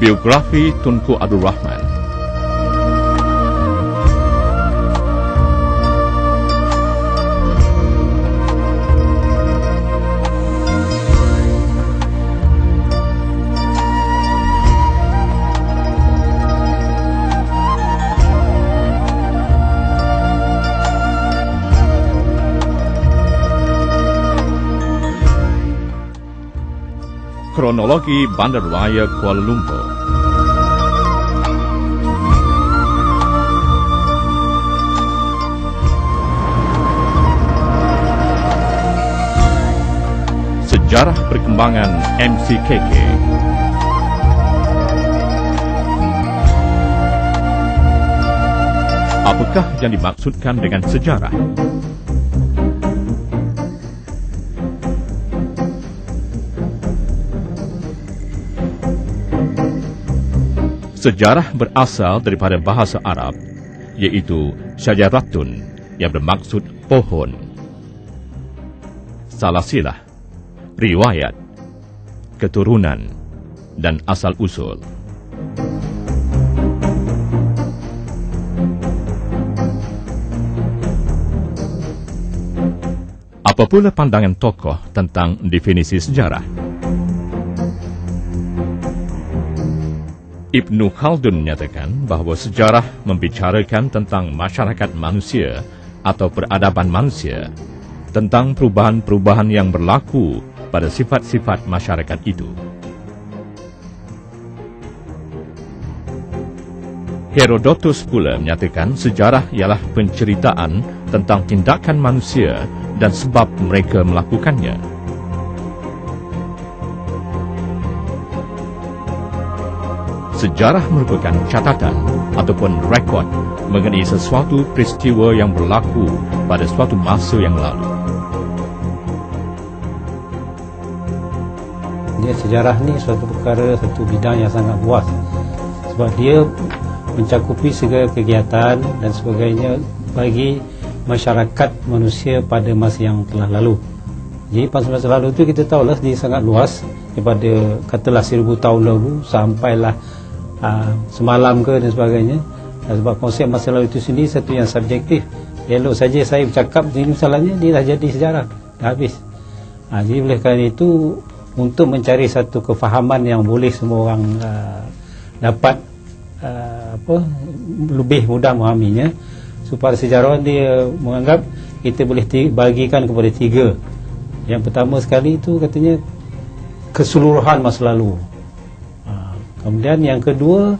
Biografi Tunku Abdul Rahman. Kronologi Bandarraya Kuala Lumpur. Sejarah perkembangan MCKK. Apakah yang dimaksudkan dengan sejarah? Sejarah berasal daripada bahasa Arab, iaitu syajaratun, yang bermaksud pohon. Salasilah, riwayat, keturunan, dan asal-usul. Apa pula pandangan tokoh tentang definisi sejarah? Ibnu Khaldun menyatakan bahawa sejarah membicarakan tentang masyarakat manusia atau peradaban manusia, tentang perubahan-perubahan yang berlaku pada sifat-sifat masyarakat itu. Herodotus pula menyatakan sejarah ialah penceritaan tentang tindakan manusia dan sebab mereka melakukannya. Sejarah merupakan catatan ataupun rekod mengenai sesuatu peristiwa yang berlaku pada suatu masa yang lalu. Sejarah ni suatu perkara, satu bidang yang sangat luas. Sebab dia mencakupi segala kegiatan dan sebagainya bagi masyarakat manusia pada masa yang telah lalu. Jadi pada masa lalu tu kita tahulah dia sangat luas, daripada katalah 1000 tahun lalu sampailah semalam ke dan sebagainya. Sebab konsep masa lalu itu sendiri satu yang subjektif. Elok saja saya bercakap ini masalahnya dia dah jadi sejarah, dah habis. Jadi oleh kerana itu, untuk mencari satu kefahaman yang boleh semua orang dapat lebih mudah memahaminya, supaya sejarawan dia menganggap kita boleh bagikan kepada 3. Yang pertama sekali itu katanya keseluruhan masa lalu. Kemudian yang kedua,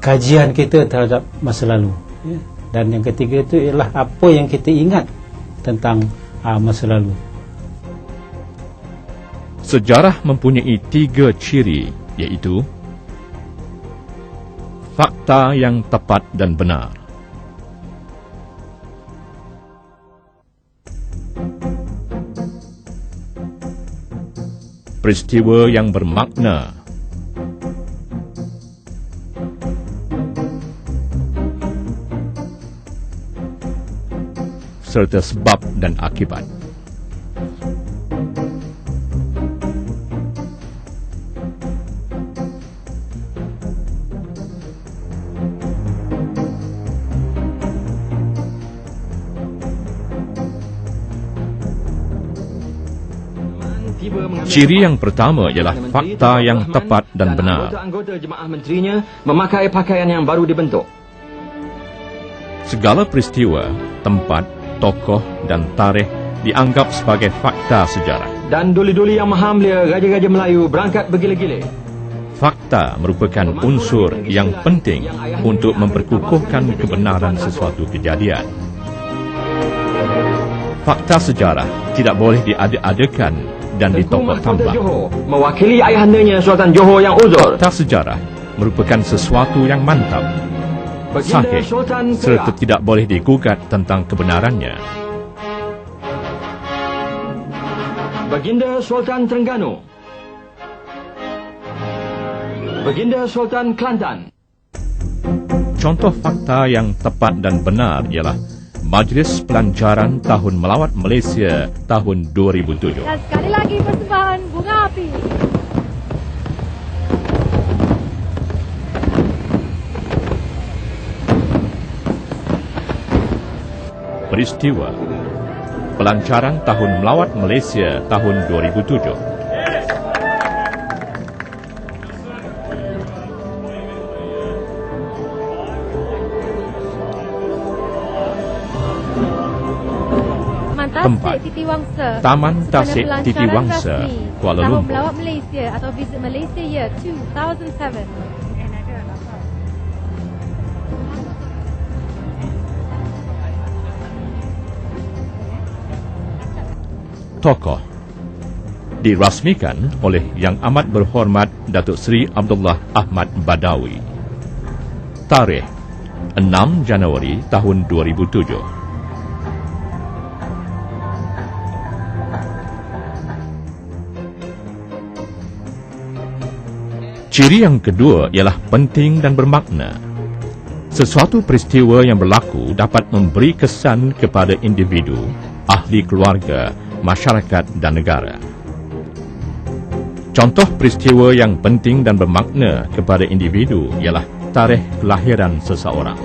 kajian kita terhadap masa lalu. Dan yang ketiga itu ialah apa yang kita ingat tentang masa lalu. Sejarah mempunyai 3 ciri, iaitu fakta yang tepat dan benar, peristiwa yang bermakna, serta sebab dan akibat. Ciri yang pertama ialah fakta yang tepat dan benar. Anggota jemaah menterinya memakai pakaian yang baru dibentuk. Segala peristiwa, tempat, tokoh dan tarikh dianggap sebagai fakta sejarah. Dan duli-duli yang maha mulia Raja-Raja Melayu berangkat bergila-gila. Fakta merupakan unsur yang penting untuk memperkukuhkan kebenaran sesuatu kejadian. Fakta sejarah tidak boleh diada-adakan dan ditokok tambah. Mewakili ayahandanya Sultan Johor yang uzur. Fakta sejarah merupakan sesuatu yang mantap, sahih, serta tidak boleh digugat tentang kebenarannya. Baginda Sultan Terengganu, Baginda Sultan Kelantan. Contoh fakta yang tepat dan benar ialah Majlis Pelancaran Tahun Melawat Malaysia tahun 2007. Dan sekali lagi persembahan bunga api. Peristiwa Pelancaran Tahun Melawat Malaysia tahun 2007. Tempat Taman Tasik Titi Wangsa, Kuala Tahun Lumpur. Melawat Malaysia atau Visit Malaysia Year 2007. Tokoh dirasmikan oleh Yang Amat Berhormat Datuk Seri Abdullah Ahmad Badawi. Tarikh 6 Januari tahun 2007. Ciri yang kedua ialah penting dan bermakna. Sesuatu peristiwa yang berlaku dapat memberi kesan kepada individu, ahli keluarga, masyarakat dan negara. Contoh peristiwa yang penting dan bermakna kepada individu ialah tarikh kelahiran seseorang.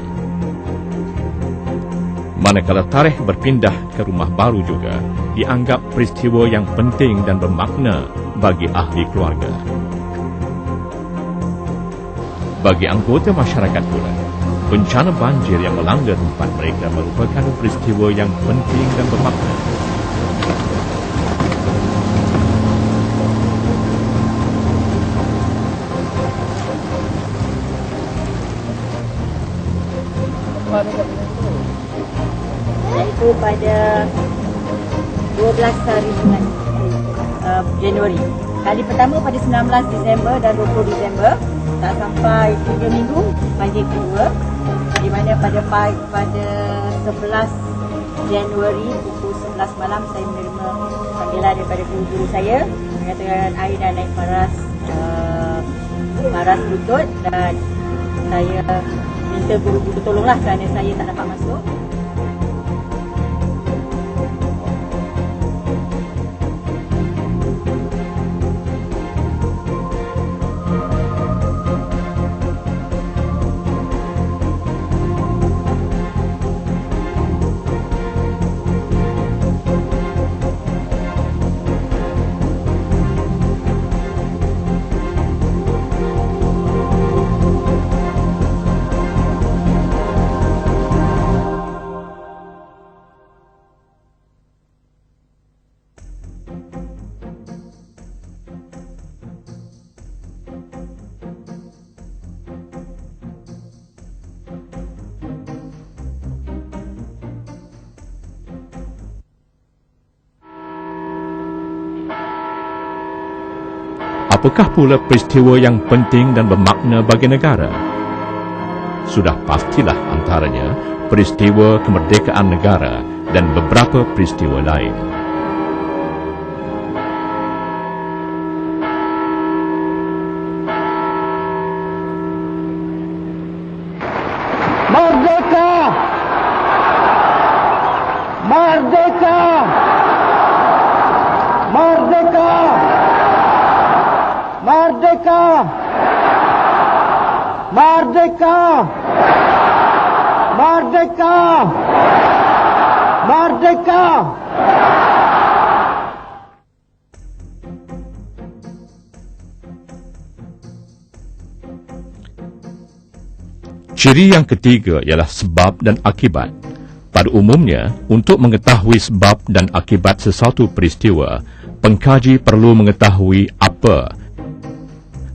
Manakala tarikh berpindah ke rumah baru juga dianggap peristiwa yang penting dan bermakna bagi ahli keluarga. Bagi anggota masyarakat pula, bencana banjir yang melanda tempat mereka merupakan peristiwa yang penting dan bermakna. Iaitu pada 12 hari bulan Januari. Kali pertama pada 19 Disember dan 20 Disember. Tak sampai 3 minggu banjir kedua, di mana pada 11 Januari pukul 11 malam saya menerima panggilan daripada guru-guru saya mengatakan air dah naik paras lutut dan saya minta guru-guru tolonglah kerana saya tak dapat masuk. Apakah pula peristiwa yang penting dan bermakna bagi negara? Sudah pastilah antaranya peristiwa kemerdekaan negara dan beberapa peristiwa lain. Merdeka! Merdeka! Merdeka! Merdeka! Merdeka! Merdeka! Merdeka! Ciri yang ketiga ialah sebab dan akibat. Pada umumnya, untuk mengetahui sebab dan akibat sesuatu peristiwa, pengkaji perlu mengetahui apa,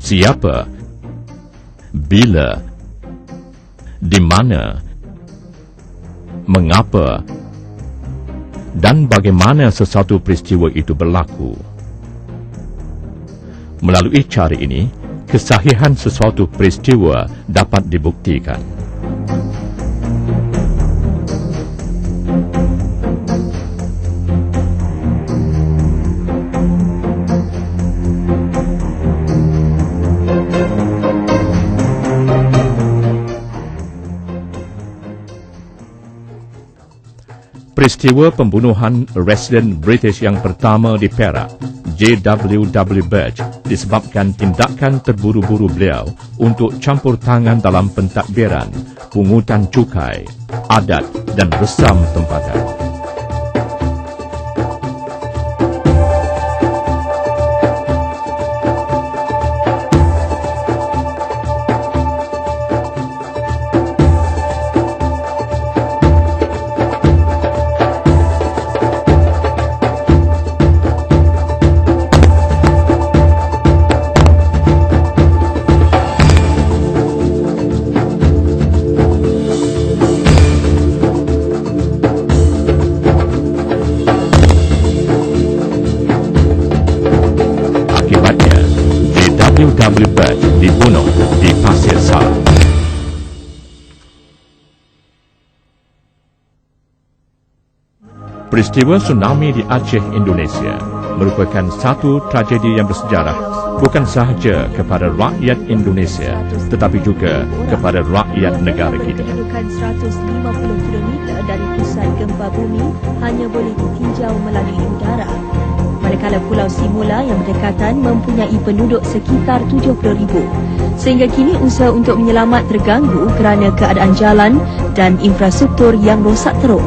siapa, bila, di mana, mengapa, dan bagaimana sesuatu peristiwa itu berlaku. Melalui cara ini, kesahihan sesuatu peristiwa dapat dibuktikan. Peristiwa pembunuhan residen British yang pertama di Perak, J.W.W. Birch, disebabkan tindakan terburu-buru beliau untuk campur tangan dalam pentadbiran, pungutan cukai, adat dan resam tempatan. J.W. Birch dibunuh di Pasir Sal. Peristiwa tsunami di Aceh, Indonesia merupakan satu tragedi yang bersejarah bukan sahaja kepada rakyat Indonesia tetapi juga kepada rakyat negara kita. Kedudukan 150 km dari pusat gempa bumi hanya boleh ditinjau melalui udara. Manakala Pulau Simula yang berdekatan mempunyai penduduk sekitar 70,000. Sehingga kini usaha untuk menyelamat terganggu kerana keadaan jalan dan infrastruktur yang rosak teruk.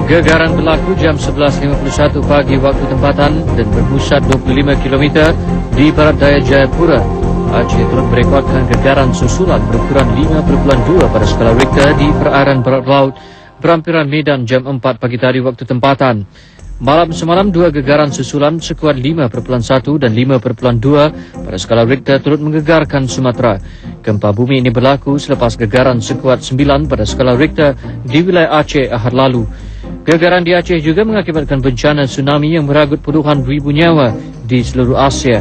Gegaran berlaku jam 11.51 pagi waktu tempatan dan berpusat 25 km di barat daya Jayapura. Aceh turut merekodkan gegaran susulan berukuran 5.2 pada skala Richter di perairan barat laut Berampiran Medan jam 4 pagi tadi waktu tempatan. Malam semalam dua gegaran susulan sekuat 5.1 dan 5.2 pada skala Richter turut menggegarkan Sumatera. Gempa bumi ini berlaku selepas gegaran sekuat 9 pada skala Richter di wilayah Aceh Ahad lalu. Gegaran di Aceh juga mengakibatkan bencana tsunami yang meragut puluhan ribu nyawa di seluruh Asia.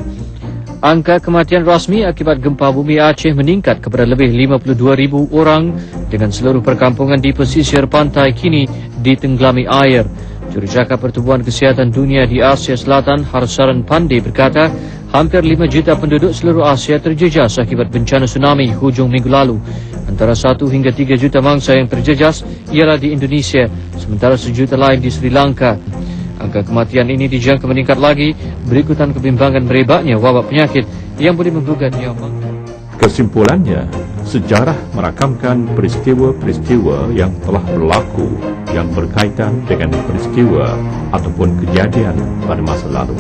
Angka kematian rasmi akibat gempa bumi Aceh meningkat kepada lebih 52,000 orang dengan seluruh perkampungan di pesisir pantai kini ditenggelami air. Jurucakap Pertubuhan Kesihatan Dunia di Asia Selatan, Harsaran Pandey berkata, hampir 5 juta penduduk seluruh Asia terjejas akibat bencana tsunami hujung minggu lalu. Antara 1 hingga 3 juta mangsa yang terjejas ialah di Indonesia, sementara 1 juta lain di Sri Lanka. Angka kematian ini dijangka meningkat lagi berikutan kebimbangan merebaknya wabak penyakit yang boleh menggugat nyawa. Kesimpulannya, sejarah merakamkan peristiwa-peristiwa yang telah berlaku yang berkaitan dengan peristiwa ataupun kejadian pada masa lalu.